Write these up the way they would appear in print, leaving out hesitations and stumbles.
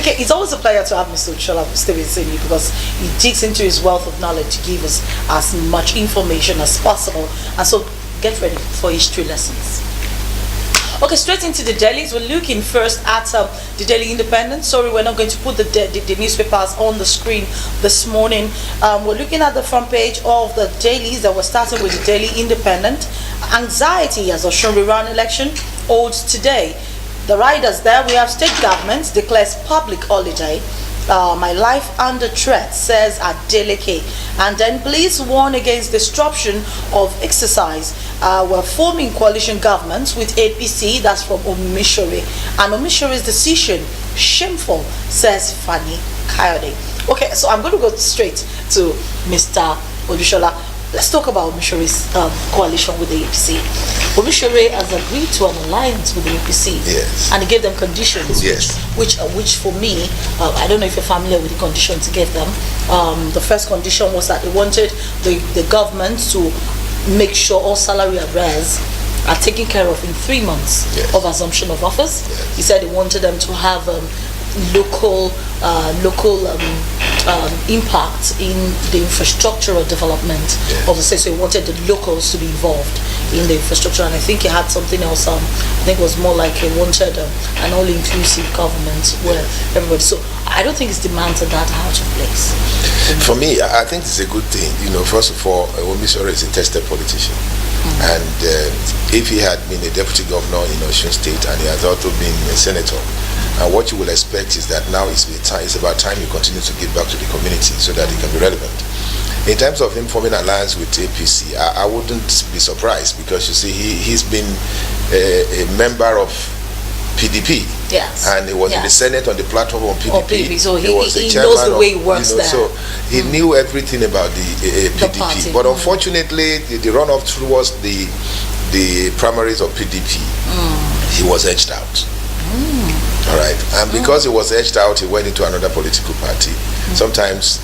Okay, it's always a pleasure to have Mr. Odusola-Stevenson because he digs into his wealth of knowledge to give us as much information as possible. And so, get ready for history lessons. Okay, straight into the dailies. We're looking first at the Daily Independent. Sorry, we're not going to put the newspapers on the screen this morning. We're looking at the front page of the dailies, and we're starting with the Daily Independent. Anxiety as Osun rerun election holds today. The riders there, we have state government declares public holiday. My life under threat, says Adeleke. And then police warn against disruption of exercise. We're forming coalition governments with APC, that's from Omishore. And Omishore's decision, shameful, says Fanny Kayode. Okay, so I'm going to go straight to Mr. Odusola. Let's talk about Omishore's coalition with the APC. Omishore has agreed to an alliance with the APC, yes, and he gave them conditions, yes, which for me, I don't know if you're familiar with the conditions he gave them. The first condition was that they wanted the government to make sure all salary arrears are taken care of in 3 months, yes, of assumption of office. Yes. He said he wanted them to have local impact in the infrastructural development, yes, of the state. So he wanted the locals to be involved in the infrastructure, and I think he had something else. I think it was more like he wanted an all-inclusive government where, yes, everybody. So I don't think his demands are that out of place. For me, I think it's a good thing. First of all, Omisore is a tested politician. And if he had been a deputy governor in Osun State and he has also been a senator, what you will expect is that now it's about time you continue to give back to the community so that it can be relevant. In terms of him forming an alliance with APC, I wouldn't be surprised because you see he's been a member of PDP. Yes. And he was in the Senate on the platform of PDP. So he was he knows the way it works there. So he knew everything about the PDP. Party. But unfortunately, the runoff towards the primaries of PDP, he was edged out. All right. And because he was edged out, he went into another political party. Sometimes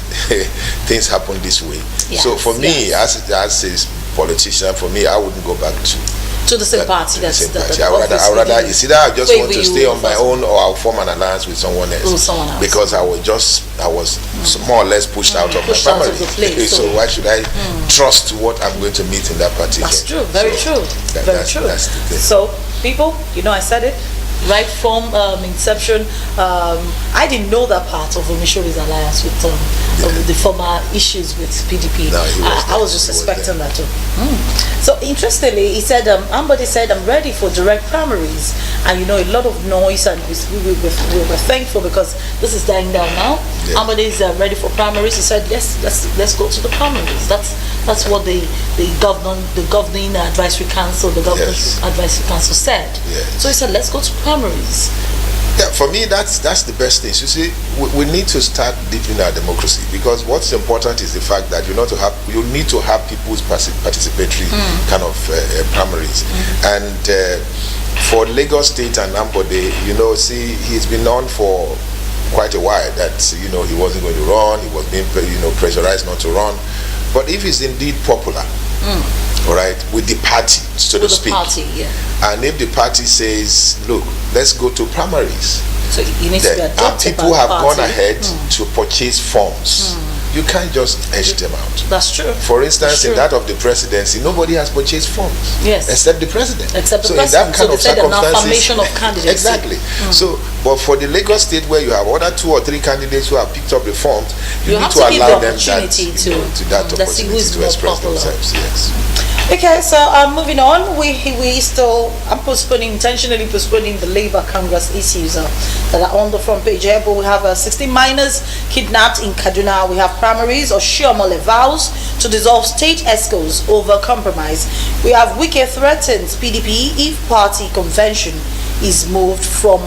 things happen this way. Yes. So for me, as a politician, for me, I wouldn't go back to the same party. I would rather it's either I just want to stay on my own or I'll form an alliance with someone else. Because I was more or less pushed out of my family. So why should I trust what I'm going to meet in that party? That's true. Very true. Very true. That's the thing. So people, I said it right from inception. I didn't know that part of Omishore's alliance with the former issues with PDP. No, I was just expecting that too. So interestingly, he said, Ambody said, I'm ready for direct primaries. And a lot of noise, and we were thankful because this is dying down now. Yeah. Ambody is ready for primaries. He said, yes, let's go to the primaries. That's what the governing advisory council, the governorship, yes, advisory council said. Yes. So he said, let's go to primaries. Yeah, for me, that's the best thing. You see, we need to start deepening our democracy because what's important is the fact that you need to have people's participatory kind of primaries. And for Lagos State and Ambode, he's been known for quite a while that he wasn't going to run. He was being pressurized not to run. But if he's indeed popular, all right, with the party, so to speak, and if the party says, look, let's go to primaries, so you need to be adopted and people have gone ahead to purchase forms, you can't just edge them out. That's true. For instance, in that of the presidency, nobody has purchased forms, yes, except the president. Except the president. In that kind of circumstances, formation of candidates. Exactly. So, but for the Lagos State, where you have other 2 or 3 candidates who have picked up the forms, you need to allow them that opportunity to express themselves. Yes. Okay, so moving on, I'm intentionally postponing the Labour Congress issues that are on the front page here, but we have 16 minors kidnapped in Kaduna. We have primaries. Oshiomhole vows to dissolve state ESCOs over compromise. We have Wike threatens PDP if party convention is moved from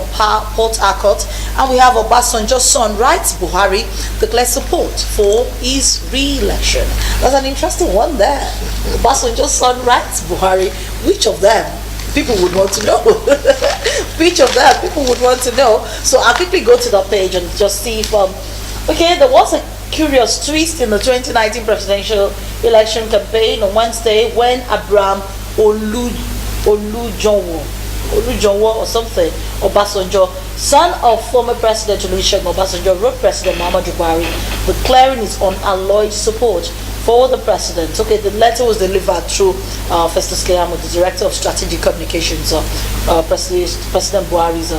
Port Harcourt, and we have Obasanjo's son writes Buhari declares support for his re-election. That's an interesting one there. Obasanjo's son writes Buhari. Which of them? People would want to know. Which of them? People would want to know. So I'll quickly go to the page and just see if there was a curious twist in the 2019 presidential election campaign on Wednesday when Abraham Olujonwo Olujowo or something, Obasanjo, son of former President Olusegun Obasanjo, wrote President Muhammadu Buhari declaring his unalloyed support for the president. Okay, the letter was delivered through Festus Keyamo, the Director of Strategic Communications of President Buhari's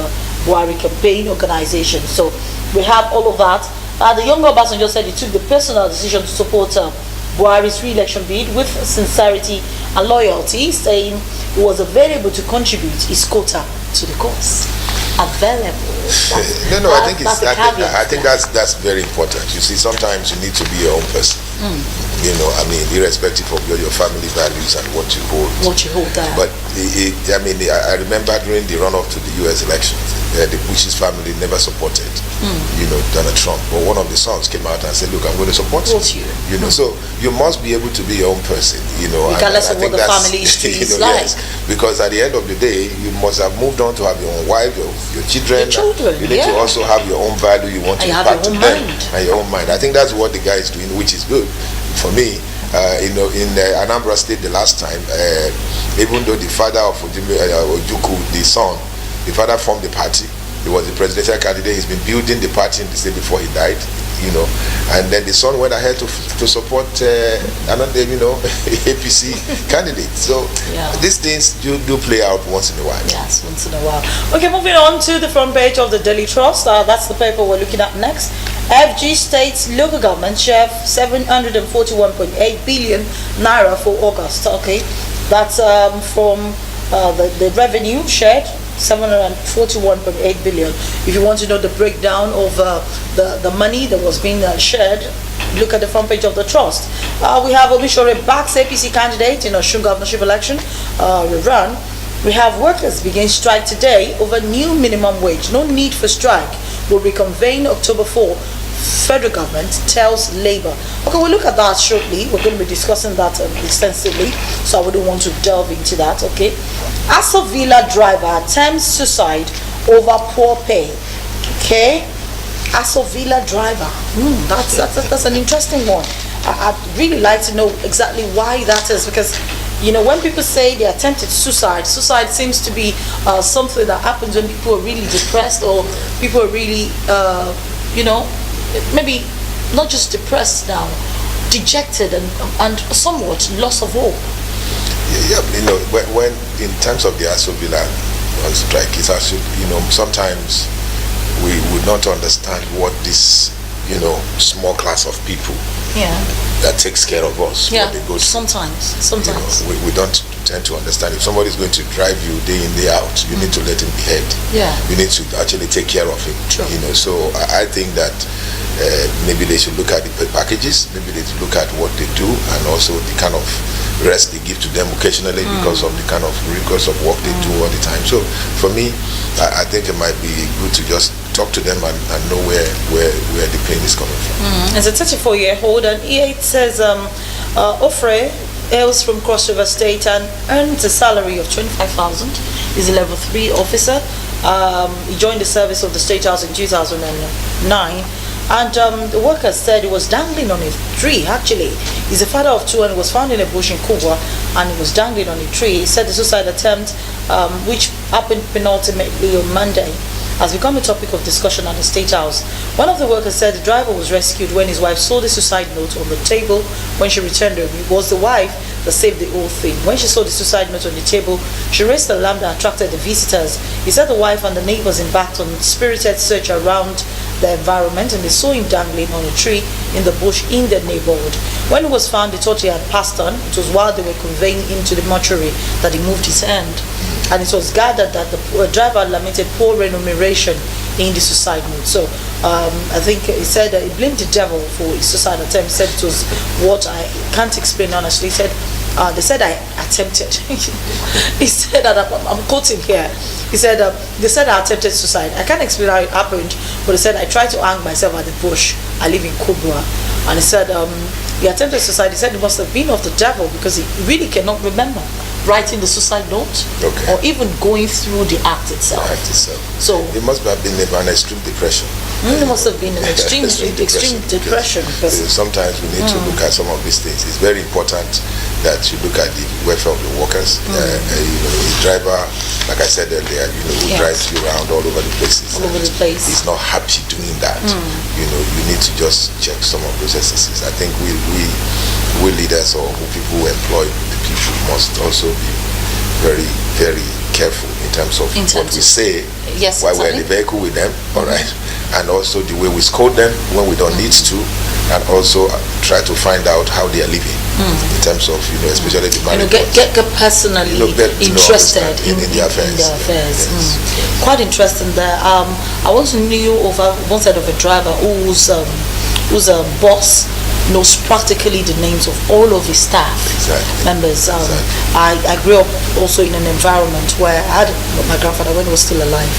Buhari campaign organization. So we have all of that. The younger Obasanjo said he took the personal decision to support Buhari's re-election bid with sincerity and loyalty, saying he was available to contribute his quota to the cause. Available. I think that's very important. You see, sometimes you need to be your own person. You know, I mean, irrespective of your family values and what you hold. But I remember during the run-up to the U.S. elections, the Bush's family never supported, Donald Trump. But one of the sons came out and said, "Look, I'm going to support you." You know, so you must be able to be your own person. Regardless of what the family history is like. Yes, because at the end of the day, you must have moved on to have your own wife, your children. You need to also have your own value. You want to impact to them and your own mind. I think that's what the guy is doing, which is good. For me, in Anambra State the last time, even though the father of Ojukwu, the son, the father formed the party, he was the presidential candidate, he's been building the party in the state before he died, and then the son went ahead to support another, APC candidate. So these things do play out once in a while. Yes, once in a while. Okay, moving on to the front page of the Daily Trust. That's the paper we're looking at next. FG states local government share 741.8 billion naira for August. Okay, that's from the revenue shared, 741.8 billion. If you want to know the breakdown of the money that was being shared, look at the front page of the Trust. We have Omishore backs APC candidate in Osun governorship election run. We have workers begin strike today over new minimum wage. No need for strike. Will reconvene October 4. Federal government tells Labour. Okay, we'll look at that shortly. We're going to be discussing that extensively, so I wouldn't want to delve into that. Okay, Aso Villa driver attempts suicide over poor pay. Okay, Aso Villa driver. That's an interesting one. I'd really like to know exactly why that is, because when people say they attempted suicide seems to be something that happens when people are really depressed, or people are really maybe not just depressed now, dejected and somewhat loss of hope. When in terms of the Aso Villa strike, it's actually, sometimes we would not understand what this small class of people that takes care of us. Sometimes we don't tend to understand. If somebody is going to drive you day in, day out, you need to let him behead. You need to actually take care of him. So I think that maybe they should look at the packages, maybe they should look at what they do, and also the kind of rest they give to them occasionally because of the kind of rigors of work they do all the time. So for me, I think it might be good to just talk to them and know where the pain is coming from. As a 34-year-old, and it says Ofre hails from Cross River State and earns a salary of 25,000. He's a level 3 officer. He joined the service of the State House in 2009. And the worker said he was dangling on a tree. Actually, he's a father of 2 and was found in a bush in Kubwa, and he was dangling on a tree. He said the suicide attempt, which happened penultimately on Monday, has become a topic of discussion at the State House. One of the workers said the driver was rescued when his wife saw the suicide note on the table when she returned home. It was the wife that saved the whole thing. When she saw the suicide note on the table, she raised the alarm that attracted the visitors. He said the wife and the neighbors embarked on spirited search around the environment, and they saw him dangling on a tree in the bush in the neighborhood. When he was found, they thought he had passed on. It was while they were conveying him to the mortuary that he moved his hand. And it was gathered that the driver lamented poor remuneration in the suicide note. So I think he said he blamed the devil for his suicide attempt. He said it was what I can't explain honestly. He said they said I attempted. He said that I'm quoting here. He said they said I attempted suicide. I can't explain how it happened, but he said I tried to hang myself at the bush. I live in Kubwa, and he said he attempted suicide. He said it must have been of the devil because he really cannot remember writing the suicide note or even going through the act itself. So it must have been an extreme depression. It must have been an extreme depression. Sometimes we need to look at some of these things. It's very important that you look at the welfare of the workers. The driver, like I said earlier, who drives you around all over the places. He's not happy doing that. You need to just check some of those excesses. I think we leaders or people who employ the people must also be very, very careful in terms of what we say while we're in the vehicle with them, all right, and also the way we scold them when we don't need to, and also try to find out how they are living in terms of especially the married get personally interested in their affairs. Yes. Quite interesting there. I once knew over one side of a driver whose boss knows practically the names of all of his staff members. I grew up also in an environment where I had my grandfather when he was still alive.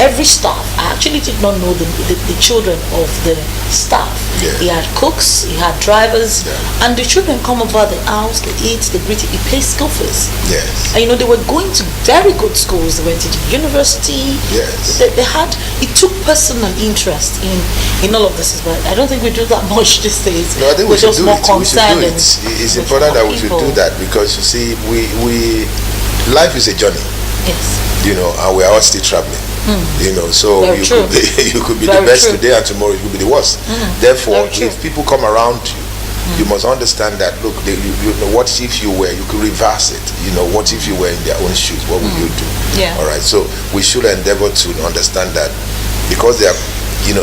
Every staff, I actually did not know the children of the staff. He had cooks, he had drivers, and the children come over the house, they eat, they greet, he pays school fees. And they were going to very good schools, they went to the university. He took personal interest in all of this, but I don't think we do that much these days. No, I think we should do it. It's important that we should do that, because you see, life is a journey. And we are all still traveling. So you could be the best today, and tomorrow you could be the worst. Therefore, if people come around you, you must understand that, look, what if you could reverse it? What if you were in their own shoes? What would you do? All right. So we should endeavor to understand that, because they are,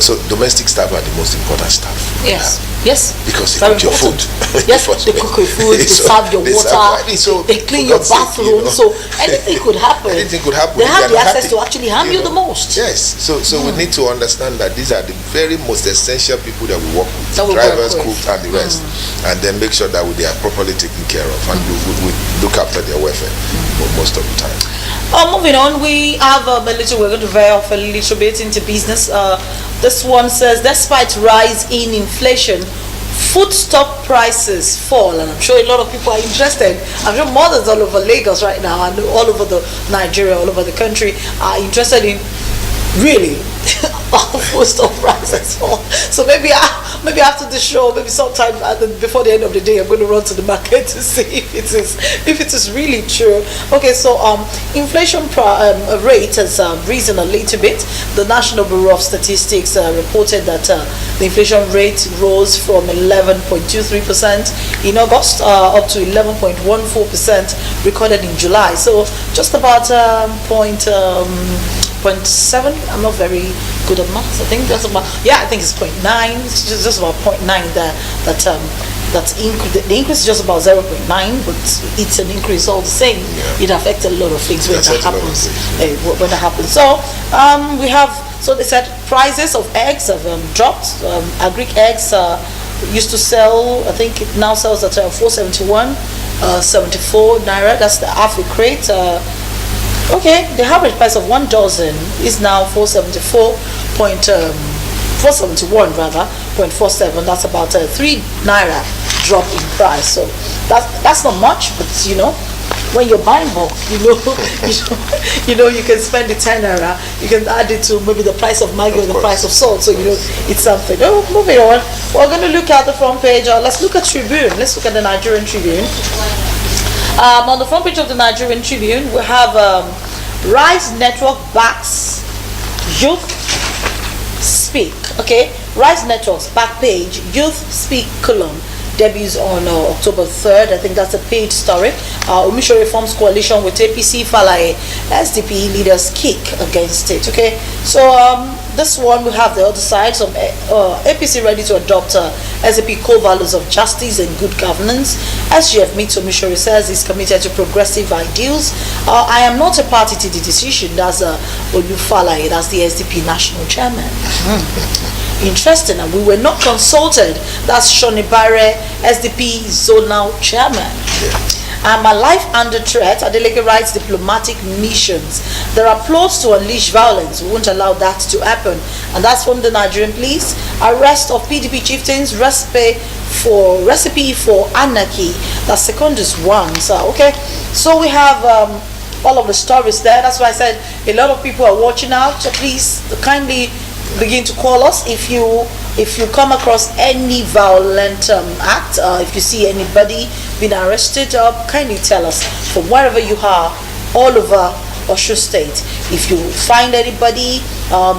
so domestic staff are the most important staff. Yes. Because they cook your food. Yes, they cook your food, they serve your water, they clean your bathroom. So anything could happen. They have the access to actually harm you the most. Yes. So we need to understand that these are the very most essential people that we work with. Drivers, cooks, and the rest. And then make sure that they are properly taken care of, and we look after their welfare most of the time. Moving on, we have we're going to veer off a little bit into business. This one says, despite rise in inflation, foodstuff prices fall, and I'm sure a lot of people are interested. I'm sure mothers all over Lagos right now and all over Nigeria, all over the country are interested in really foodstuff prices fall. So maybe after the show, maybe sometime before the end of the day, I'm going to run to the market to see if it is really true. Okay, so inflation rate has risen a little bit. The National Bureau of Statistics reported that the inflation rate rose from 11.23% in August up to 11.14% recorded in July. So just about 0.7. I'm not very good at maths. I think that's about, I think it's 0.9. It's just about 0.9 there. The increase is just about 0.9, but it's an increase all the same. It affects a lot of things when that happens. So we have, so they said prices of eggs have dropped. Agric eggs used to sell, I think it now sells at 471, 74 naira. That's the half a crate. Okay, the average price of 1 dozen is now 471 rather, 0.47. That's about a 3 naira drop in price. So that's not much, but when you're buying bulk, you can spend the 10 naira, you can add it to maybe the price of Maggi or the price of salt. So it's something. Moving on, we're going to look at the front page. Let's look at Tribune. Let's look at the Nigerian Tribune. On the front page of the Nigerian Tribune, we have Rise Network backs Youth Speak. Okay, Rise Network's back page, Youth Speak column debuts on October 3rd. I think that's a paid story. Omission Reforms Coalition with APC, Falaye, SDP leaders kick against it. Okay, so this one we have the other side. So APC ready to adopt SDP core values of justice and good governance. SGF meets Omission says he's committed to progressive ideals. I am not a party to the decision. That's Falaye, that's the SDP national chairman. Interesting, and we were not consulted. That's Shonibare, SDP zonal chairman. My life under threat. Adeleke writes diplomatic missions. There are plots to unleash violence. We won't allow that to happen. And that's from the Nigerian police. Arrest of PDP chieftains. Recipe for anarchy. That's Secondus one. So we have all of the stories there. That's why I said a lot of people are watching out. So please kindly begin to call us if you come across any violent act. If you see anybody being arrested, kindly tell us from wherever you are, all over Osun State. If you find anybody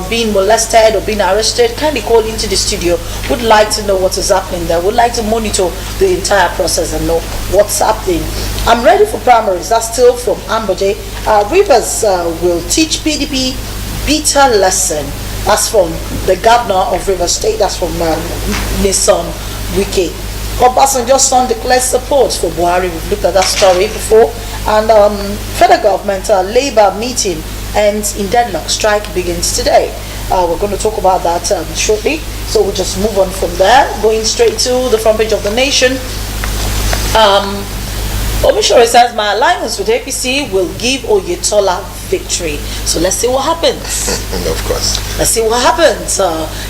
being molested or being arrested, kindly call into the studio. Would like to know what is happening there. Would like to monitor the entire process and know what's happening. I'm ready for primaries. That's still from Ambode. Rivers will teach PDP bitter lesson. That's from the governor of Rivers State. That's from Nissan Wike. Obasanjo's son declares support for Buhari. We've looked at that story before. And federal government labor meeting ends in deadlock. Strike begins today. We're going to talk about that shortly. So we'll just move on from there. Going straight to the front page of the Nation. Odusola says my alliance with APC will give Oyetola victory. So let's see what happens. Of course. Let's see what happens.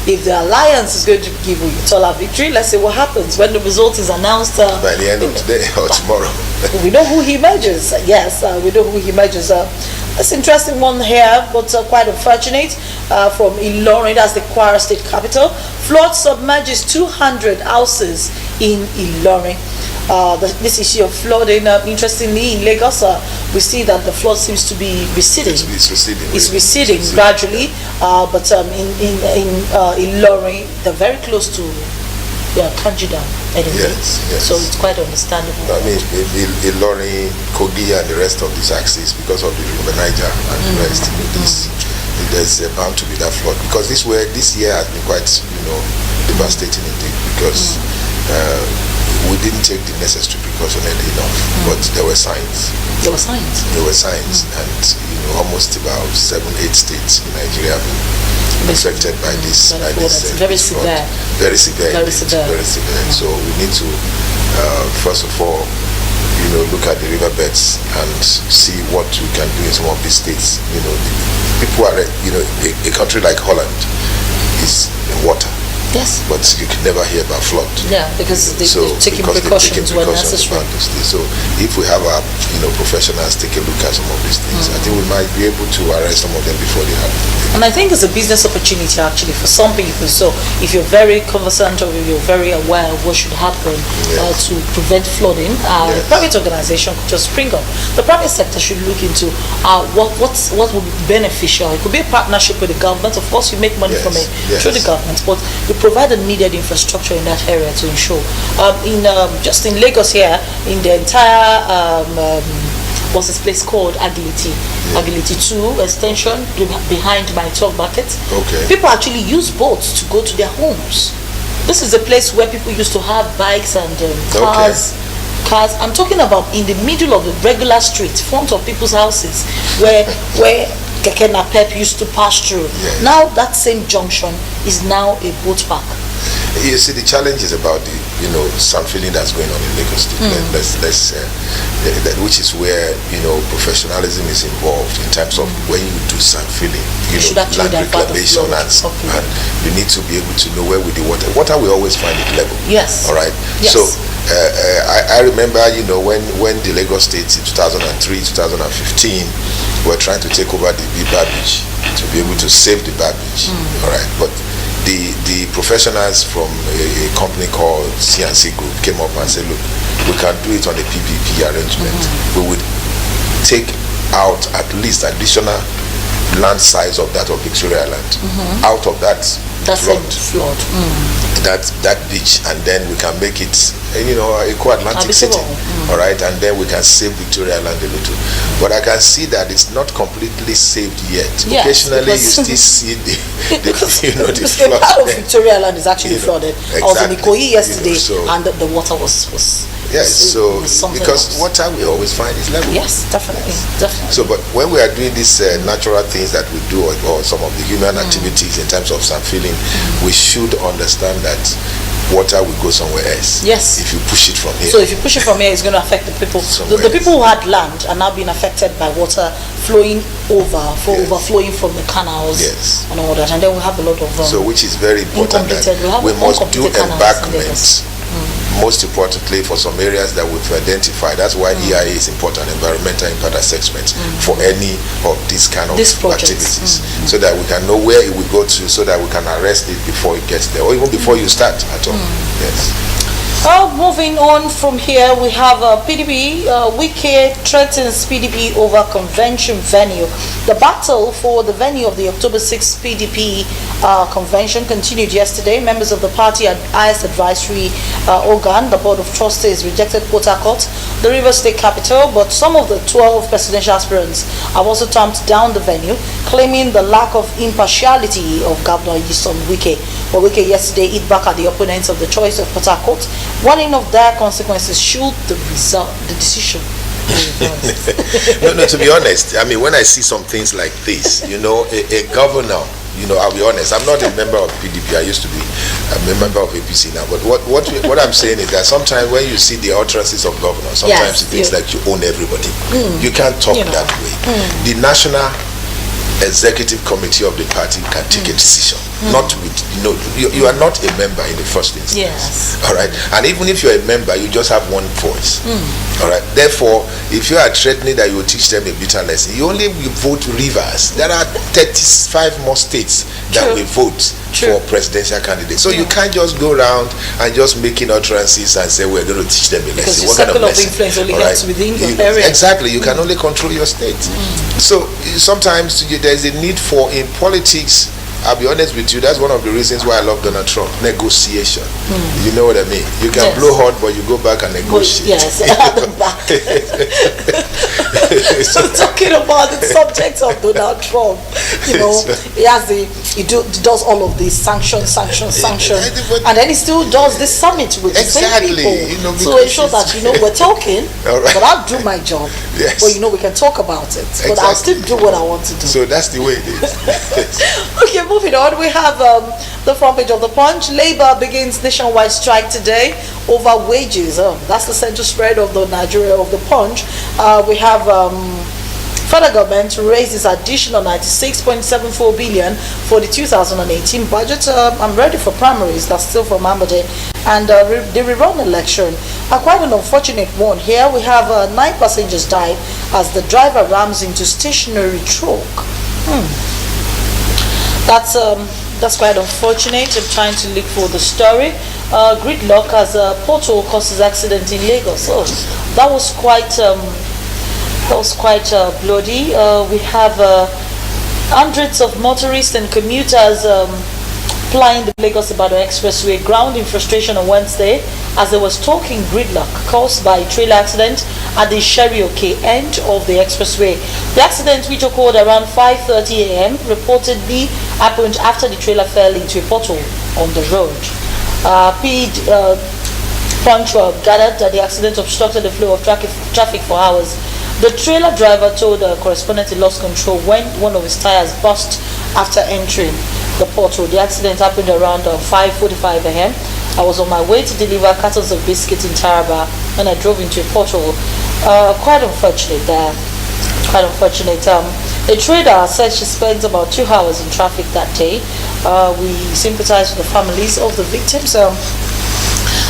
If the alliance is going to give Oyetola victory, let's see what happens when the result is announced. By the end of today or tomorrow. We know who he measures. Yes, we know who he measures. It's an interesting one here, but quite unfortunate. From Ilorin, that's the Kwara State capital. Flood submerges 200 houses in Ilorin. This issue of flooding, interestingly, in Lagos, we see that the flood seems to be receding. It's receding gradually, but in Ilorin, they're very close to Kanjida anyway. Yes. So it's quite understandable. I mean, Ilorin, Kogi, and the rest of these axes, because of the River Niger and the rest, there's bound to be that flood. Because this year has been quite, devastating indeed. Because we didn't take the necessary precaution early enough, but there were signs. There were signs, and almost about 7-8 states in Nigeria have been affected by this. Very severe. Very severe. So we need to first of all, look at the riverbeds and see what we can do in some of these states. People are, a country like Holland is water. Yes. But you can never hear about flood. Yeah, because they're taking precautions when necessary. So if we have our professionals take a look at some of these things, I think we might be able to arrest some of them before they happen. And I think it's a business opportunity actually for some people. So if you're very conversant or you're very aware of what should happen to prevent flooding, the private organization could just spring up. The private sector should look into what would be beneficial. It could be a partnership with the government. Of course, you make money from it through the government, but you provide the needed infrastructure in that area to ensure. Just in Lagos here, in the entire what's this place called Agility 2 extension behind my talk market. Okay. People actually use boats to go to their homes. This is a place where people used to have bikes and cars. I'm talking about in the middle of the regular street, front of people's houses, where Keke Napep used to pass through. Yes. Now that same junction is now a boat park. You see, the challenge is about the sand filling that's going on in Lagos State. Which is where professionalism is involved in terms of when you do sand filling, land reclamation, and you need to be able to know where with the water. Water we always find it level. Yes. All right. Yes. So I remember when the Lagos State in 2003, 2015 were trying to take over the Biba Beach to be able to save the Biba Beach. All right, but the professionals from a company called C&C Group came up and said, look, we can do it on a PPP arrangement. We would take out at least additional land size of that of Victoria Island out of that flood. That beach, and then we can make it a co-Atlantic city. All right, and then we can save Victoria Island a little. But I can see that it's not completely saved yet. Yes, occasionally you still see the flood. Part of Victoria Island is actually flooded. Exactly. I was in Ikoyi yesterday, and the water was yes, so because else. water we always find is level. Yes, definitely. So, but when we are doing these natural things that we do, or some of the human activities in terms of sand filling, we should understand that water will go somewhere else. Yes. If you push it from here. So if you push it from here, it's going to affect the people. The people who had land are now being affected by water flowing overflowing from the canals. Yes. And all that, and then we have a lot of so which is very important. We must do embankments most importantly, for some areas that we've identified. That's why EIA is important, environmental impact assessment, for any of these kind of activities, so that we can know where it will go to, so that we can arrest it before it gets there, or even before you start at all. Yes. Moving on from here, we have PDP. Wike threatens PDP over convention venue. The battle for the venue of the October 6th PDP convention continued yesterday. Members of the party and highest advisory organ, the Board of Trustees, rejected Port Harcourt, the Rivers State capital, but some of the 12 presidential aspirants have also tamped down the venue, claiming the lack of impartiality of Governor Nyesom Wike. But Wike yesterday hit back at the opponents of the choice of Port Harcourt, warning of dire consequences should the decision be reversed. No, to be honest, I mean, when I see some things like this, a governor, I'll be honest, I'm not a member of PDP. I used to be. I'm a member of APC now. But what I'm saying is that sometimes when you see the utterances of governors, sometimes it feels like you own everybody. You can't talk that way. The National Executive Committee of the party can take a decision. Not with, you are not a member in the first instance. Yes. All right. And even if you're a member, you just have one voice. All right. Therefore, if you are threatening that you will teach them a bitter lesson, you only will vote Rivers. There are 35 more states that will vote for presidential candidates. So you can't just go around and just making utterances and say we're going to teach them a lesson. Because your circle of influence only gets within your area. Exactly. You can only control your state. So sometimes there's a need for, in politics, I'll be honest with you, that's one of the reasons why I love Donald Trump. Negotiation. You know what I mean? You can blow hot, but you go back and negotiate. Yes, at the back. So talking about the subject of Donald Trump, he does all of these sanctions, and then he still does this summit with the same people. So it shows that we're talking, but I'll do my job. Yes. But we can talk about it, but I'll still do what I want to do. So that's the way it is. Okay, moving on, we have the front page of the Punch. Labour begins nationwide strike today over wages. That's the central spread of the Nigeria of the Punch. We have federal government raises additional 96.74 billion for the 2018 budget. I'm ready for primaries. That's still from Amade. And the rerun election. Quite an unfortunate one here. We have 9 passengers died as the driver rams into stationary truck. That's quite unfortunate. I'm trying to look for the story. Gridlock as a portal causes accident in Lagos. So that was quite bloody. We have hundreds of motorists and commuters plying the Lagos-Ibadan Expressway ground in frustration on Wednesday as they were stalking gridlock caused by a trailer accident at the Sherioke end of the expressway. The accident, which occurred around 5:30 a.m., reportedly happened after the trailer fell into a pothole on the road. Punch gathered that the accident obstructed the flow of traffic for hours. The trailer driver told the correspondent he lost control when one of his tires burst after entering the pothole. The accident happened around 5:45 a.m. I was on my way to deliver cartons of biscuits in Taraba when I drove into a pothole. Quite unfortunate there. Quite unfortunate. A trader said she spent about 2 hours in traffic that day. We sympathize with the families of the victims.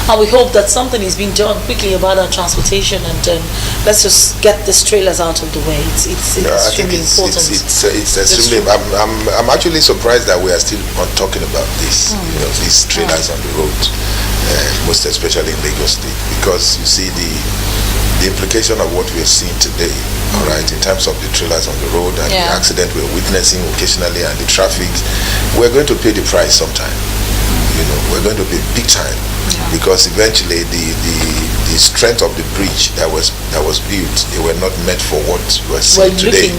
And we hope that something is being done quickly about our transportation, and let's just get these trailers out of the way. It's extremely important. It's extremely. I'm actually surprised that we are still not talking about this. These trailers on the road, most especially in Lagos State, because you see the implication of what we are seeing today. All right, in terms of the trailers on the road and the accident we're witnessing occasionally and the traffic, we're going to pay the price sometime. We're going to pay big time, because eventually the strength of the bridge that was built, they were not meant for what we're seeing today.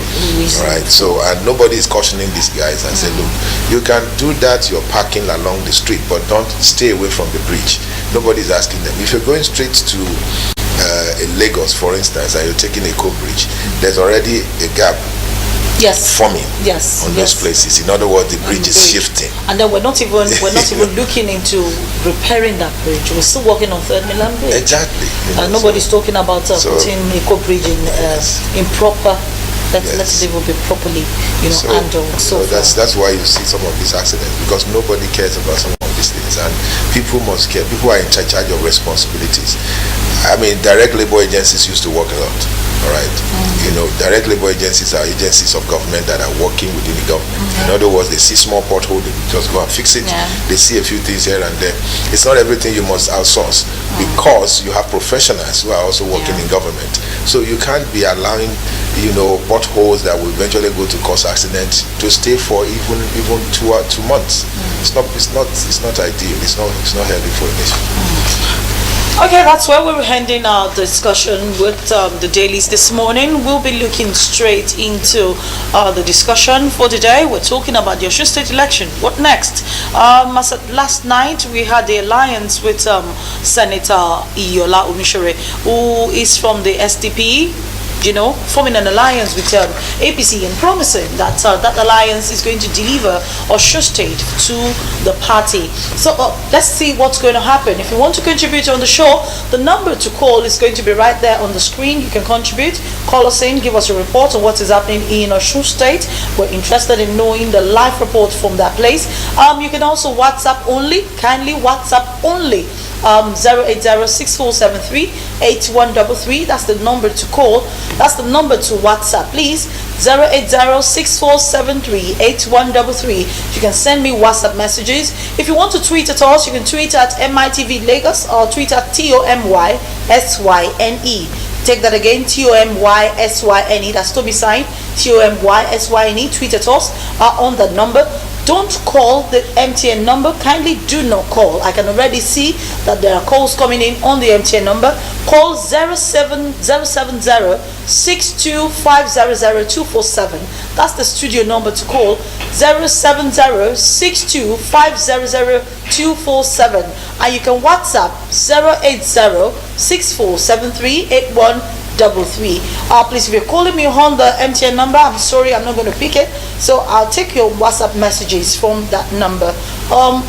Right. So, and nobody is cautioning these guys and say, look, you can do that. You're parking along the street, but don't stay away from the bridge. Nobody's asking them. If you're going straight to in Lagos, for instance, and you're taking a co-bridge, there's already a gap forming on those places. In other words, the bridge is shifting. And then we're not even looking into repairing that bridge. We're still working on Third Milan Bridge. Exactly. Nobody's talking about putting a co-bridge in proper. Let it even be properly, handled. So that's why you see some of these accidents, because nobody cares about some of these things, and people must care. People are in charge of responsibilities. I mean, direct labor agencies used to work a lot. All right, you know, direct labor agencies are agencies of government that are working within the government. In other words, they see small pothole, they just go and fix it. They see a few things here and there. It's not everything you must outsource, because you have professionals who are also working in government. So you can't be allowing, you know, potholes that will eventually go to cause accidents to stay for even 2 months. It's not ideal. It's not healthy for a nation. Okay, that's where we're ending our discussion with the dailies this morning. We'll be looking straight into the discussion for today. We're talking about the Osun State election. What next? Last night we had the alliance with Senator Iyola Omisore, who is from the SDP, you know, forming an alliance with APC and promising that that alliance is going to deliver Osun State to the party. So let's see what's going to happen. If you want to contribute on the show, the number to call is going to be right there on the screen. You can contribute, call us in, give us a report on what is happening in Osun State. We're interested in knowing the live report from that place. You can also WhatsApp only, kindly WhatsApp only. 08064738133. That's the number to call. That's the number to WhatsApp, please. 08064738133. You can send me WhatsApp messages. If you want to tweet at us, you can tweet at MITV Lagos or tweet at TOMYSYNE. Take that again, TOMYSYNE. That's Tomisin, TOMYSYNE. Tweet at us on that number. Don't call the MTN number. Kindly do not call. I can already see that there are calls coming in on the MTN number. Call 07062500247. That's the studio number to call. 07062500247. And you can WhatsApp 08064738133. Please, if you're calling me on the MTN number, I'm sorry, I'm not going to pick it. So I'll take your WhatsApp messages from that number.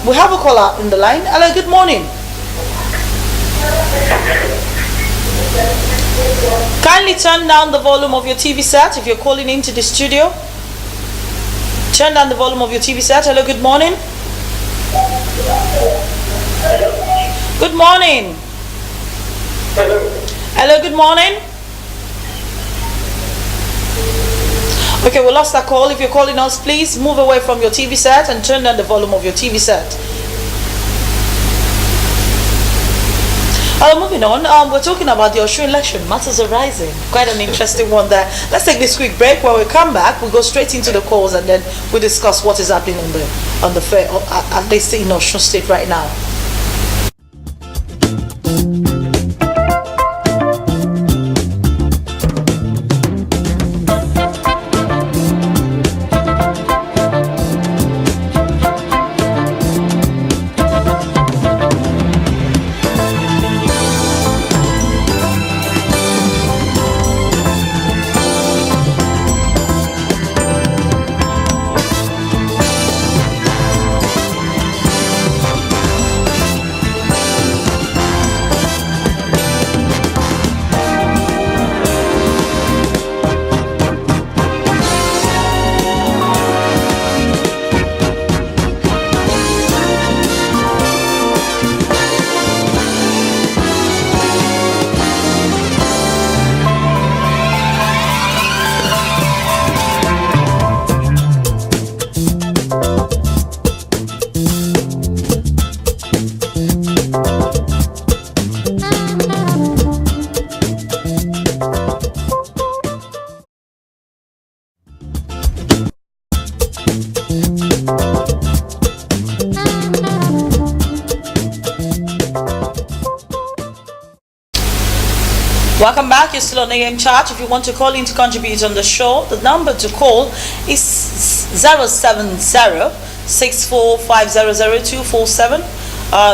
We have a caller in the line. Hello, good morning. Kindly turn down the volume of your TV set if you're calling into the studio. Turn down the volume of your TV set. Hello, good morning. Good morning. Hello, good morning. Okay, we lost that call. If you're calling us, please move away from your TV set and turn down the volume of your TV set. Moving on, we're talking about the Osun election. Matters are rising. Quite an interesting one there. Let's take this quick break. When we come back, we'll go straight into the calls and then we'll discuss what is happening on the fair, at least in Osun State right now. Welcome back. You're still on AM Chat. If you want to call in to contribute on the show, the number to call is 070-64500247.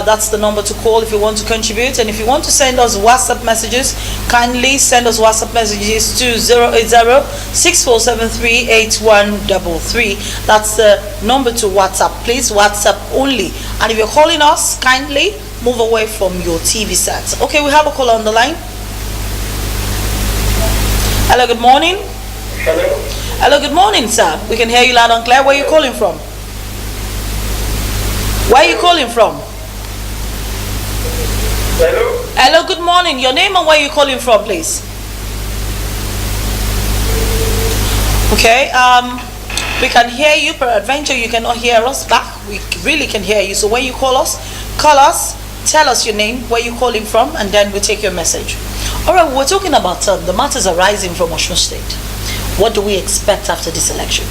That's the number to call if you want to contribute. And if you want to send us WhatsApp messages, kindly send us WhatsApp messages to 080-6473-8133. That's the number to WhatsApp. Please, WhatsApp only. And if you're calling us, kindly move away from your TV sets. Okay, we have a caller on the line. Hello, good morning. Hello. Hello, good morning, sir. We can hear you loud and clear. Where are you calling from? Where are you calling from? Hello? Hello, good morning. Your name and where you calling from, please? Okay, we can hear you. Peradventure, you cannot hear us back. We really can hear you. So when you call us, tell us your name, where you calling from, and then we'll take your message. All right, we're talking about the matters arising from Osun State. What do we expect after this election?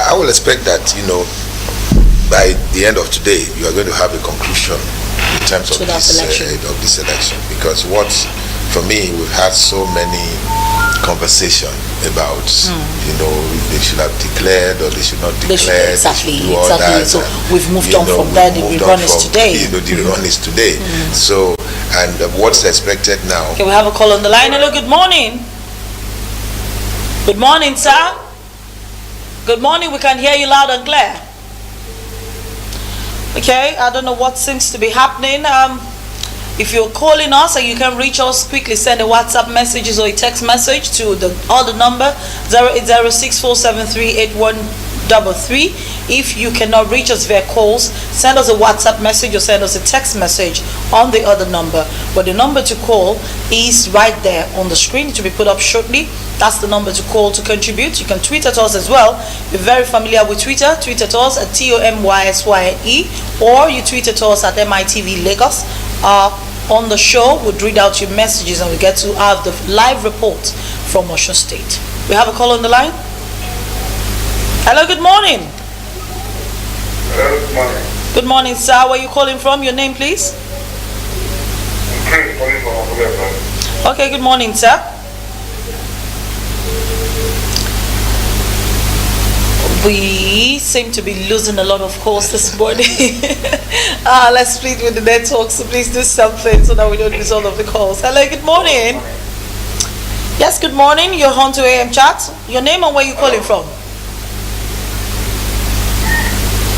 I will expect that, by the end of today, you are going to have a conclusion in terms of this election. Because for me, we've had so many conversation about, they should have declared or they should not declare. Exactly. So we've moved on from there. The rerun is today. The rerun is today. So, and what's expected now? Okay, we have a call on the line. Hello, good morning. Good morning, sir. Good morning. We can hear you loud and clear. Okay, I don't know what seems to be happening. If you're calling us and you can reach us, quickly send a WhatsApp messages or a text message to the number 08064738133. If you cannot reach us via calls, send us a WhatsApp message or send us a text message on the other number. But the number to call is right there on the screen to be put up shortly. That's the number to call to contribute. You can tweet at us as well. You're very familiar with Twitter. Tweet at us at TOMYSYNE, or you tweet at us at MITV Lagos. On the show, we'll read out your messages and we get to have the live report from Osun State. We have a call on the line. Hello, good morning. Hello, good morning. Good morning, sir. Where are you calling from? Your name, please. I'm calling from Odusola. Okay, good morning, sir. We seem to be losing a lot of calls this morning. Let's split with the network, so please do something so that we don't lose all of the calls. Hello, good morning. Yes, good morning. You're on to AM Chat. Your name and where you calling from?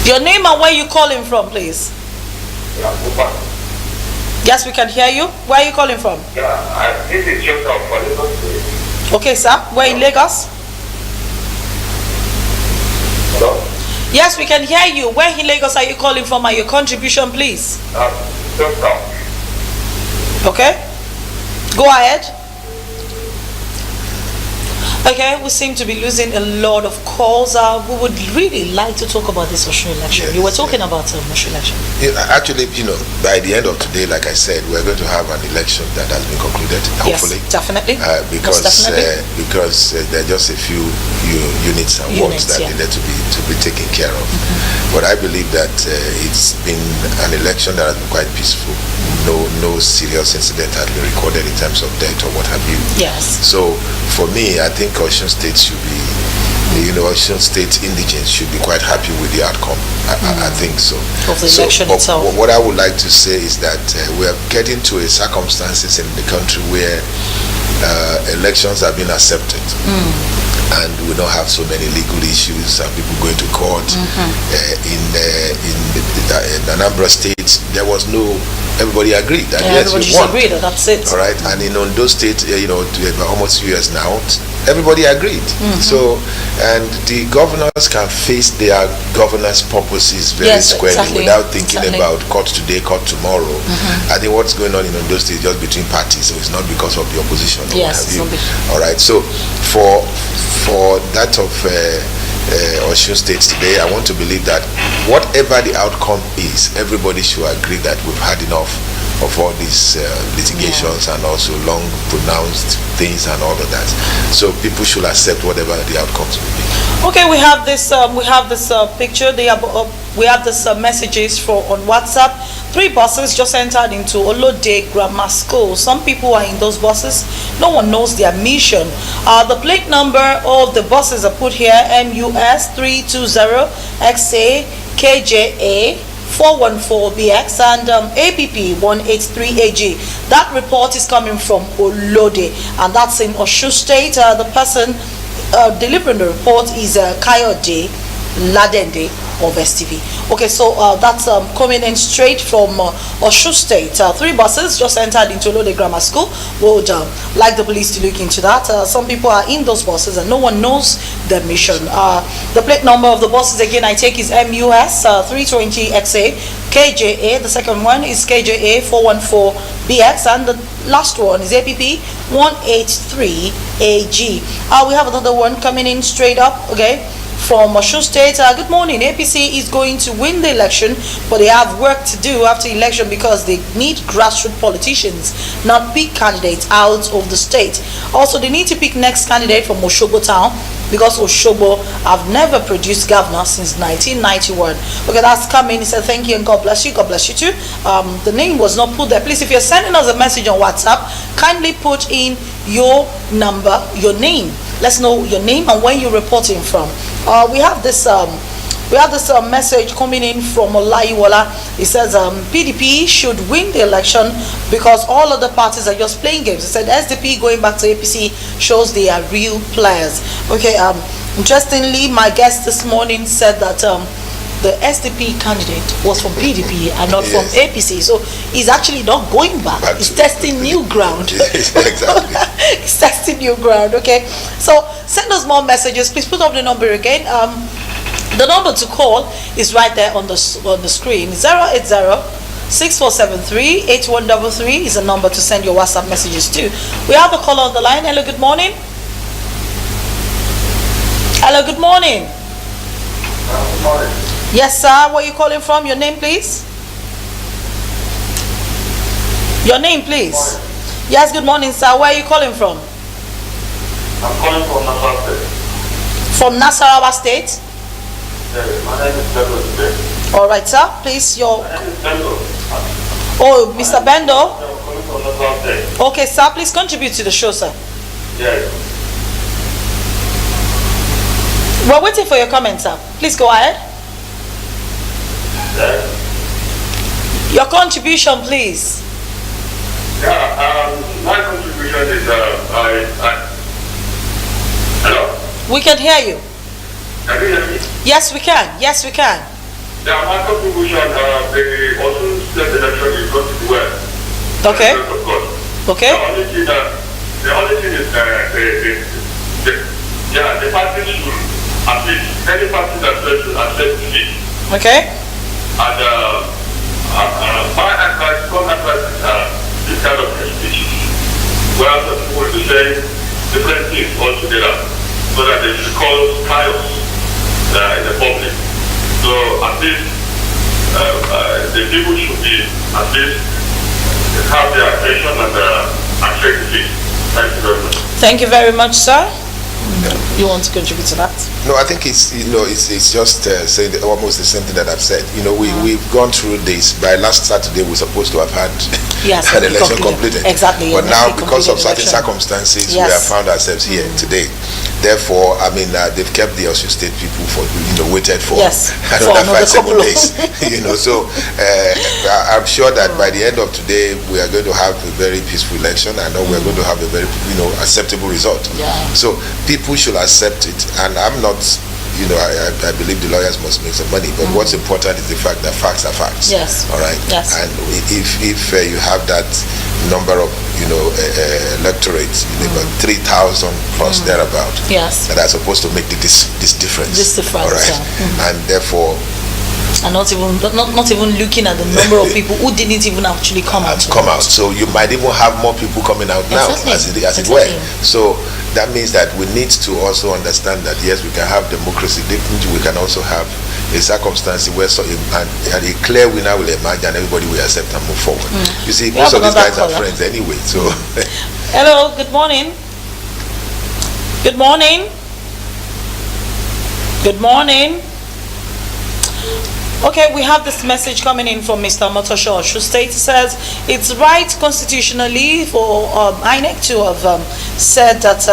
Your name and where you calling from, please. Yes, we can hear you. Where are you calling from? This is Joseph for Lagos. Okay, sir. Where in Lagos? Hello? Yes, we can hear you. Where in Lagos are you calling from? And your contribution, please. Joseph. Okay. Go ahead. Okay, we seem to be losing a lot of calls. We would really like to talk about this Osun election. Yes, you were talking about Osun election. Actually, by the end of today, like I said, we're going to have an election that has been concluded, hopefully. Yes, definitely. Because there are just a few units and wards that yeah. need to be taken care of. But I believe that it's been an election that has been quite peaceful. No serious incident has been recorded in terms of death or what have you. Yes. So for me, I think Osun State should be, Osun State indigents should be quite happy with the outcome. I think so. Of the election itself. What I would like to say is that we are getting to a circumstances in the country where elections have been accepted. And we don't have so many legal issues and people going to court. In Anambra State, there was everybody agreed that yes, everybody you won. agreed that that's it. All right, and in Ondo State, almost 2 years now, everybody agreed. So, and the governors can face their governance purposes very squarely without thinking about court today, court tomorrow. I think what's going on in Ondo State is just between parties, so it's not because of the opposition. Yes, all right. So, for that of Osun State today, I want to believe that whatever the outcome is, everybody should agree that we've had enough of all these litigations and also long pronounced things and all of that. So people should accept whatever the outcomes will be. Okay, we have this picture. We have this messages on WhatsApp. 3 buses just entered into Olode Grammar School. Some people are in those buses. No one knows their mission. The plate number of the buses are put here: MUS 320XA KJA 414BX and APP 183AG. That report is coming from Olode, and that's in Osun State. The person delivering the report is Kayode Ladende of STV. Okay, so that's coming in straight from Osun State. 3 buses just entered into Lode Grammar School. Would like the police to look into that. Some people are in those buses and no one knows their mission. The plate number of the buses again I take is MUS 320XA KJA. The second one is KJA 414BX and the last one is APP 183AG. We have another one coming in straight up, okay, from Osun State. Good morning. APC is going to win the election, but they have work to do after election because they need grassroots politicians, not pick candidates out of the state. Also, they need to pick next candidate from Osogbo town because Osogbo have never produced governor since 1991. Okay, that's coming. He said thank you and God bless you. God bless you too. The name was not put there. Please, if you're sending us a message on WhatsApp, kindly put in your number, your name. Let's know your name and where you're reporting from. We have this message coming in from Olayiwola. It says PDP should win the election because all other parties are just playing games. It said SDP going back to APC shows they are real players. Okay. Interestingly, my guest this morning said that the SDP candidate was from PDP and not from APC. So he's actually not going back. He's testing new ground. Exactly. He's testing new ground. Okay. So send us more messages. Please put up the number again. The number to call is right there on the screen. 080-6473-8133 is a number to send your WhatsApp messages to. We have a caller on the line. Hello, good morning. Hello, good morning. Good morning. Yes, sir. Where are you calling from? Your name, please. Your name, please. Good morning. Yes, good morning, sir. Where are you calling from? I'm calling from Nasarawa State. From Nasarawa State. Yes, my name is Bendo today. All right, sir. Please, your. My name is Bendo. Oh, Mr. Bendo. I'm calling from Nasarawa State. Okay, sir. Please contribute to the show, sir. Yes. We're waiting for your comments, sir. Please go ahead. Yes. Your contribution, please. Yeah, my contribution is hello? We can hear you. Can you hear me? Yes, we can. Yes, we can. Yeah, my contribution, the Osun State election is going to do well. Okay. Of course. Okay. The only thing is, the party should, at least, any party that should accept defeat. Okay. And my advice, common advice is this kind of speech, where some people will be saying different things altogether, so that they should cause chaos in the public. So at least the people should be at least have their attention and accept it. Thank you very much. Thank you very much, sir. You want to contribute to that? No, I think it's just saying almost the same thing that I've said. We've gone through this. By last Saturday, we're supposed to have had an election completed. Exactly. But now, because of certain circumstances, we have found ourselves here today. Therefore, I mean, they've kept the Osun State people for waited for another 5-7 days. So I'm sure that by the end of today, we are going to have a very peaceful election. I know we're going to have a very acceptable result. Yeah. So people should accept it, and I'm not, I believe the lawyers must make some money, but what's important is the fact that facts are facts. Yes. All right. Yes. And if you have that number of electorates, about 3,000 plus thereabout, yes, that are supposed to make this difference. This difference. All right. Yeah. And therefore. And not even looking at the number of people who didn't even actually come out. So you might even have more people coming out now, as it were. So that means that we need to also understand that yes, we can have democracy. Definitely, we can also have a circumstance where and a clear winner will emerge and everybody will accept and move forward. You see, most of these guys are friends anyway. So. Hello. Good morning. Good morning. Good morning. Okay, we have this message coming in from Mr. Motosho Osun State. It says it's right constitutionally for INEC to have said that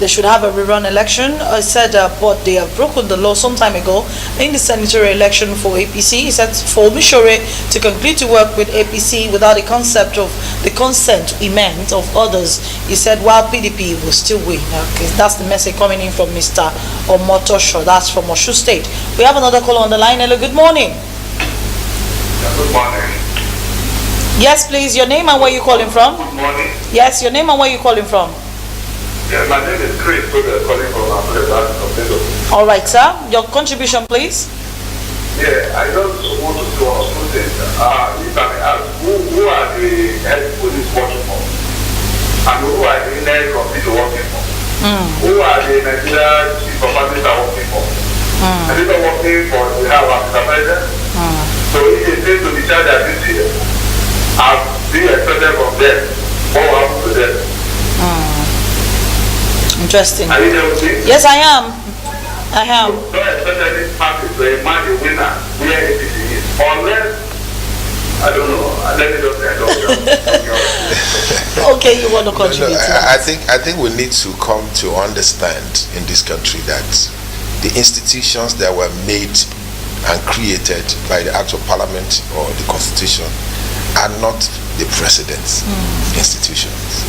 they should have a rerun election. I said, but they have broken the law some time ago in the senatorial election for APC. He said for Mishore to conclude to work with APC without the concept of the consent he meant of others, he said, while PDP will still win. Okay, that's the message coming in from Mr. Omotosho. That's from Osun State. We have another caller on the line. Hello, good morning. Good morning. Yes, please. Your name and where you calling from? Good morning. Yes, your name and where you calling from? Yeah, my name is Chris, calling from Africa. All right, sir. Your contribution, please. Yeah, I just want to know something. If I may ask, who are the head police working for? And who are the next committee working for? Who are the Nigerian chief of officers working for? Are they not working for the House of the President? So if they say to be charged at this year, I've been expected from them. What will happen to them? Interesting. Are you there with me? Yes, I am. I am. Don't expect any party to emerge a winner where it is. Unless, I don't know, let me just end up. Okay, you want to contribute? I think we need to come to understand in this country that the institutions that were made and created by the Act of Parliament or the Constitution are not the president's institutions.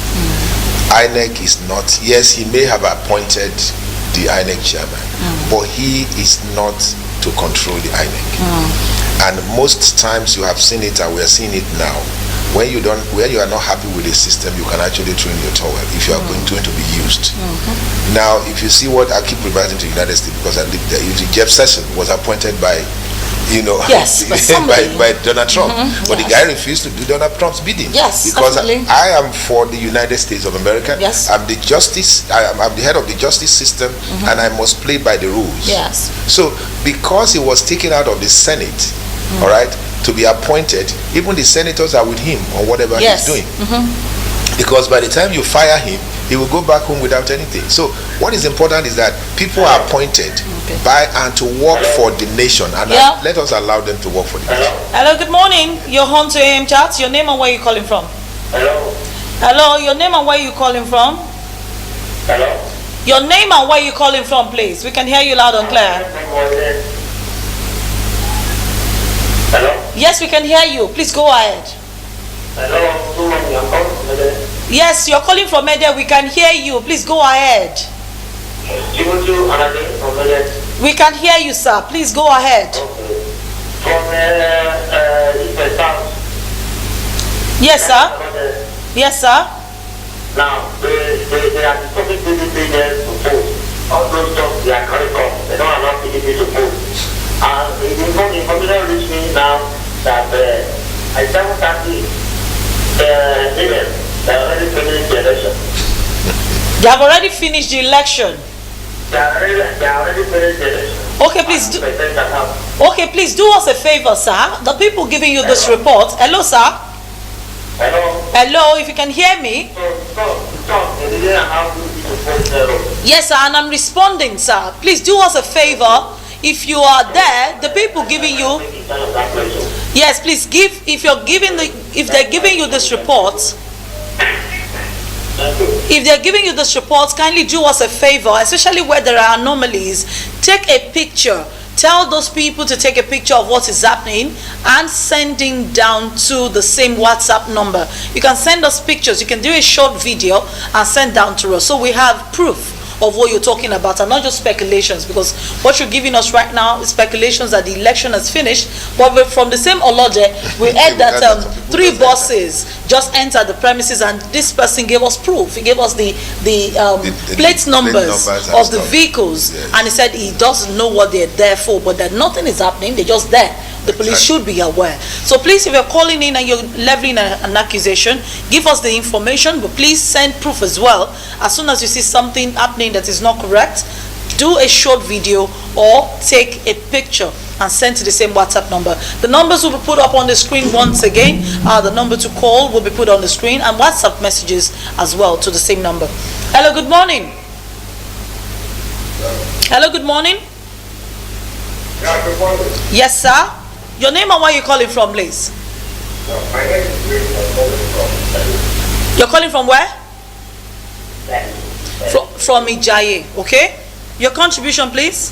INEC is not, yes, he may have appointed the INEC chairman, but he is not to control the INEC. And most times you have seen it, and we are seeing it now. When you are not happy with the system, you can actually throw in your towel if you are going to be used. Now, if you see what I keep reverting to the United States because I lived there, Jeff Sessions was appointed by, yes, by Donald Trump, but the guy refused to do Donald Trump's bidding. Yes, because definitely. I am for the United States of America. Yes. I'm the justice. I'm the head of the justice system, and I must play by the rules. Yes. So, because he was taken out of the Senate, all right, to be appointed, even the senators are with him on whatever he's doing. Because by the time you fire him, he will go back home without anything. So what is important is that people are appointed by and to work for the nation, and let us allow them to work for the nation. Hello, good morning. You're on to AM Chat. Your name and where you calling from? Hello. Hello, your name and where you calling from? Hello. Your name and where you calling from, please. We can hear you loud and clear. Hello. Yes, we can hear you. Please go ahead. Hello. Yes, you're calling from Media. We can hear you. Please go ahead. We can hear you, sir. Please go ahead. Yes, sir. Yes, sir. Now, they are discussing PDP to vote. All those jobs, they are curriculum. They don't allow PDP to vote. And the information reached me now that at 7:30 a.m. they already finished the election. They have already finished the election. They already finished the election. Okay, please do. Okay, please do us a favor, sir. The people giving you this report. Hello, sir. Hello. Hello, if you can hear me. Yes, sir, and I'm responding, sir. Please do us a favor. If you are there, the people giving you. Yes, please give. If they're giving you this report. If they're giving you this report, kindly do us a favor, especially where there are anomalies. Take a picture. Tell those people to take a picture of what is happening and sending down to the same WhatsApp number. You can send us pictures. You can do a short video and send down to us, so we have proof of what you're talking about and not just speculations, because what you're giving us right now is speculations that the election has finished. But from the same Olode, we heard that 3 buses just entered the premises, and this person gave us proof. He gave us the plate numbers of the vehicles, and he said he doesn't know what they're there for, but that nothing is happening. They're just there. The police should be aware. So please, if you're calling in and you're leveling an accusation, give us the information, but please send proof as well. As soon as you see something happening that is not correct, do a short video or take a picture and send to the same WhatsApp number. The numbers will be put up on the screen once again. The number to call will be put on the screen, and WhatsApp messages as well to the same number. Hello, good morning. Hello, good morning. Yeah, good morning. Yes, sir. Your name and where you calling from, please? My name is Green. I'm calling from. You're calling from where? From Ijaye, okay? Your contribution, please.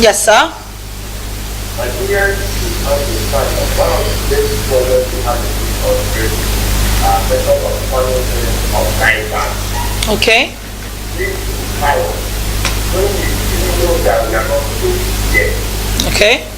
Yes, sir. Okay. Okay.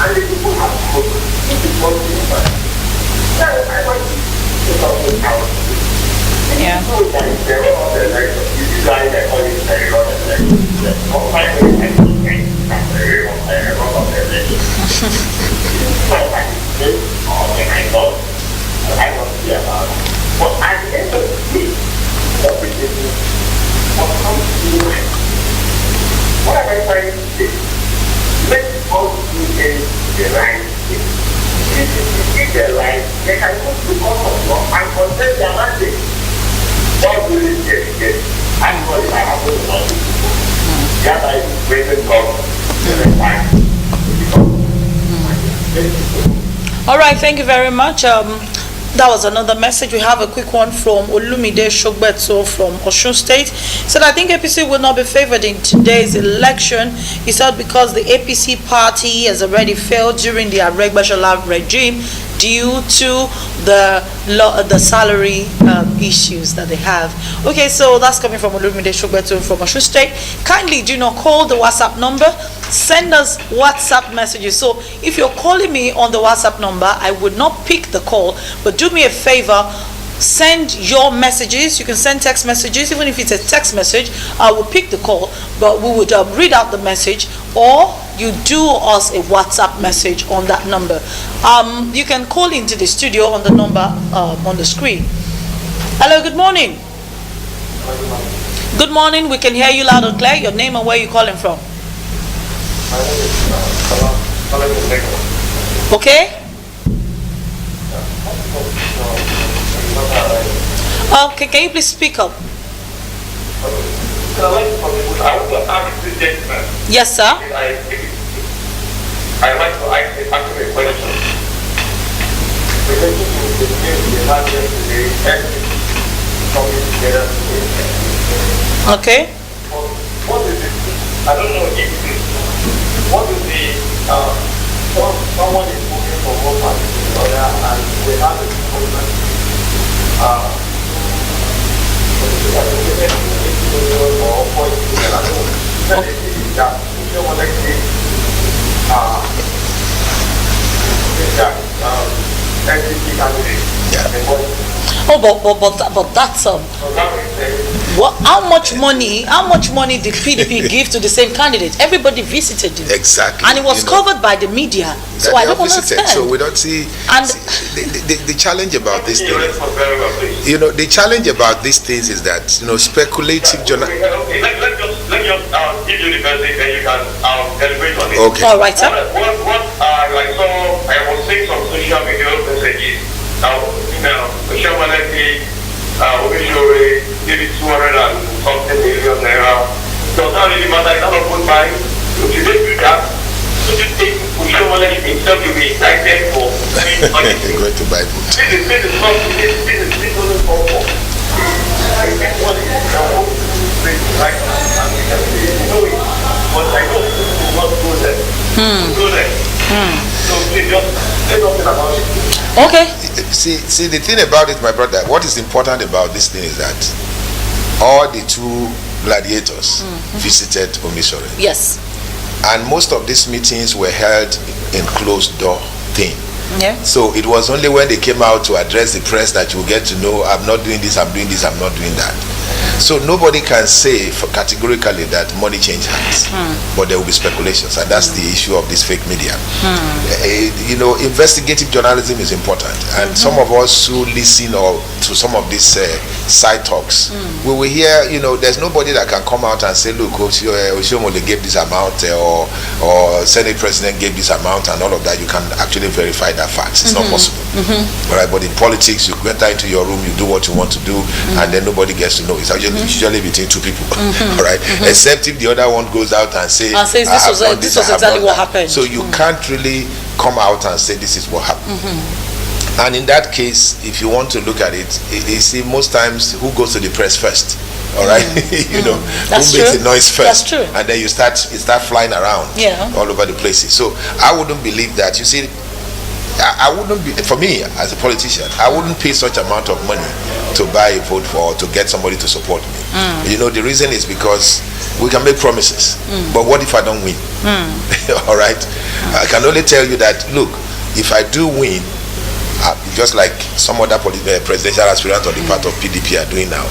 And the people have spoken. This is what we want. Now, I want to talk about Yeah. so that is the role of the election. You design the policy and the role of the election. Combine it and the role of the election. This is my participation on the night of. I want to hear about it. But at the end of the day, what comes to mind? What am I trying to say? Let's all do the right thing. If you do the right, they can go to court of law and contest their mandate. What will it get? Actually, I have to know. That I present government to the time. All right, thank you very much. That was another message. We have a quick one from Olumide Shogbeto from Osun State. He said, I think APC will not be favored in today's election. He said because the APC party has already failed during the Aregbesola regime due to the salary issues that they have. Okay, so that's coming from Olumide Shogbeto from Osun State. Kindly do not call the WhatsApp number. Send us WhatsApp messages. So if you're calling me on the WhatsApp number, I would not pick the call, but do me a favor, send your messages. You can send text messages. Even if it's a text message, I will pick the call, but we would read out the message, or you do us a WhatsApp message on that number. You can call into the studio on the number on the screen. Hello, good morning. Good morning, we can hear you loud and clear. Your name and where you're calling from. Okay? Okay, can you please speak up? Yes, sir. I like to ask a question. Okay. What is it? I don't know if what is the someone is moving from one party to the other and they have a government but that's what? How much money did PDP give to the same candidate? Everybody visited him. Exactly. And it was covered by the media. So I don't understand. So we don't see. And the challenge about this thing, the challenge about these things is that speculative journal. Okay, let's just give you the basic and you can deliberate on it. Okay. All right, sir. What I saw, I was seeing some social media messages. Obviously, maybe 200 and something million naira. Does not really matter. It's not a good mind. If you don't do that, so you think himself to be excited for Going to Bible. This is not this doesn't fall for. I think what is right now, and we can know it. But I know people will not go there. Go there. So please just say something about it. okay. See, the thing about it, my brother, what is important about this thing is that all the two gladiators visited Omisore. Yes. And most of these meetings were held in closed door thing. Yeah. So it was only when they came out to address the press that you get to know, I'm not doing this, I'm doing this, I'm not doing that. So nobody can say categorically that money change hands, but there will be speculations, and that's the issue of this fake media. You know, investigative journalism is important, and some of us who listen or to some of these side talks, we will hear, you know, there's nobody that can come out and say, look, Oshomole gave this amount, or Senate President gave this amount, and all of that. You can actually verify that fact. It's not possible. All right, but in politics, you enter into your room, you do what you want to do, and then nobody gets to know. It's usually between two people. All right, except if the other one goes out and says this was exactly what happened. So you can't really come out and say this is what happened. And in that case, if you want to look at it, you see most times who goes to the press first. All right, you know, That's who makes true. the noise first, That's true. and then you start flying around all over the places. So I wouldn't believe that. You see, I wouldn't be, for me as a politician, I wouldn't pay such amount of money to buy a vote for, to get somebody to support me. You know, the reason is because we can make promises, but what if I don't win? All right, I can only tell you that, look, if I do win, just like some other presidential aspirants on the part of PDP are doing now,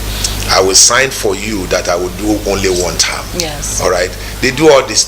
I will sign for you that I will do only one term. Yes. All right, they do all this